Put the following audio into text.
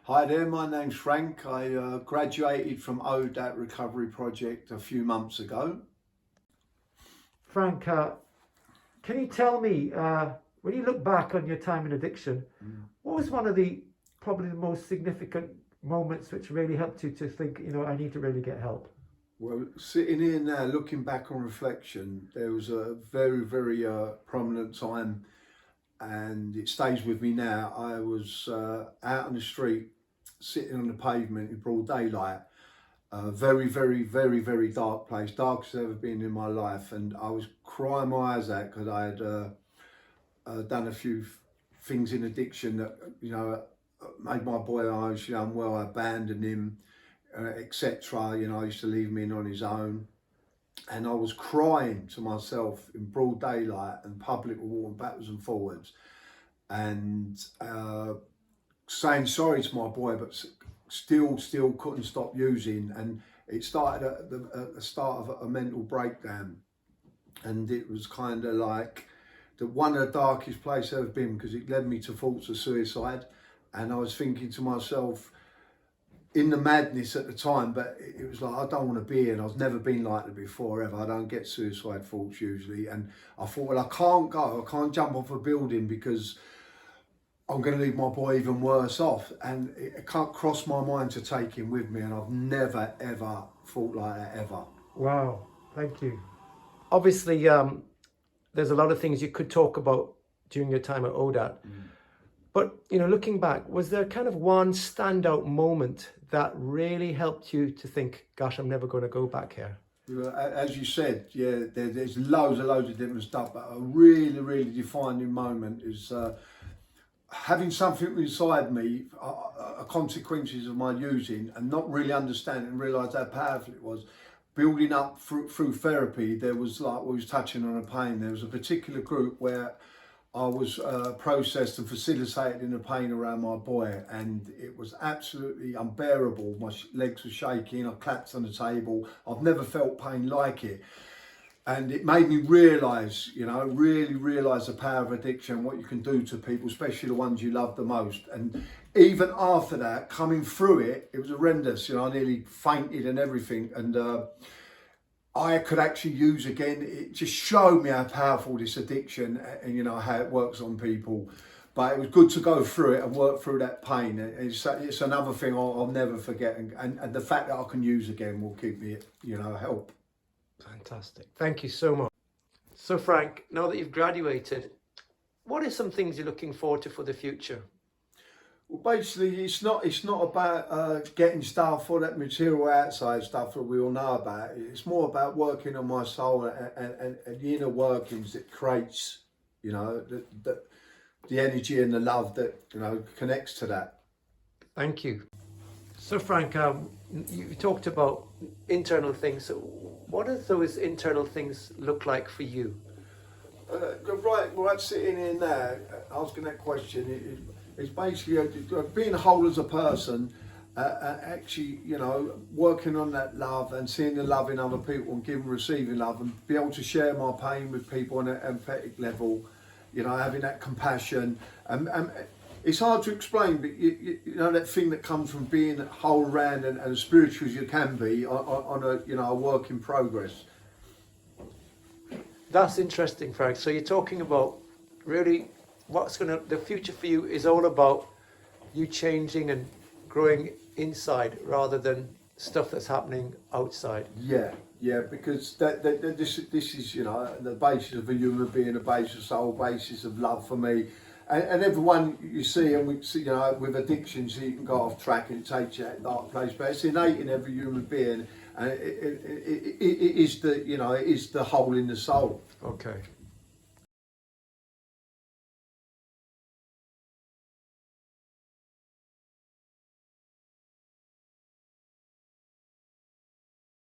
Hi there, my name's Frank. I graduated from ODAAT Recovery Project a few months ago. Frank, can you tell me, when you look back on your time in addiction, what was one of probably the most significant moments which really helped you to think, I need to really get help? Well, sitting here now, looking back on reflection, there was a very, very prominent time, and it stays with me now. I was out on the street, sitting on the pavement in broad daylight, a very, very, very, very dark place, darkest I've ever been in my life, and I was crying my eyes out because I had done a few things in addiction that, made my boy unwell. I abandoned him, etc. I used to leave him in on his own, and I was crying to myself in broad daylight, and public were walking backwards and forwards, and saying sorry to my boy, but still couldn't stop using. And it started at the start of a mental breakdown, and it was kind of like one of the darkest places I've ever been, because it led me to thoughts of suicide. And I was thinking to myself, in the madness at the time, but it was like, I don't want to be here, and I've never been like that before ever. I don't get suicide thoughts usually, and I thought, well, I can't jump off a building because I'm going to leave my boy even worse off, and it can't cross my mind to take him with me, and I've never ever thought like that ever. Wow, thank you. Obviously, there's a lot of things you could talk about during your time at ODAAT, but looking back, was there kind of one standout moment that really helped you to think, gosh, I'm never going to go back here? As you said, yeah, there's loads of different stuff, but a really defining moment is having something inside me, consequences of my using, and not really understanding and realise how powerful it was. Building up through therapy, there was, like we was touching on, a pain. There was a particular group where I was processed and facilitated in the pain around my boy, and it was absolutely unbearable. My legs were shaking, I clapped on the table. I've never felt pain like it. And it made me realise, really realise the power of addiction, what you can do to people, especially the ones you love the most. And even after that, coming through it, it was horrendous. I nearly fainted and everything. And I could actually use again. It just showed me how powerful this addiction and, how it works on people. But it was good to go through it and work through that pain. It's another thing I'll never forget. And the fact that I can use again will keep me, help. Fantastic. Thank you so much. So Frank, now that you've graduated, what are some things you're looking forward to for the future? Well, basically, it's not about getting stuff or that material outside stuff that we all know about. It's more about working on my soul and the inner workings that creates, the energy and the love that, connects to that. Thank you. So Frank, you talked about internal things. So what do those internal things look like for you? Right sitting here now, asking that question, it's basically being whole as a person, actually, working on that love and seeing the love in other people and giving, receiving love, and be able to share my pain with people on an empathetic level, having that compassion. It's hard to explain, but that thing that comes from being whole round and as spiritual as you can be on a work in progress. That's interesting, Frank. So you're talking about really the future for you is all about you changing and growing inside rather than stuff that's happening outside. Yeah, because this is the basis of a human being, the basis of soul, basis of love for me. And everyone you see, and we see, with addictions, you can go off track and it takes you to that dark place. But it's innate in every human being, and it is the whole in the soul. Okay.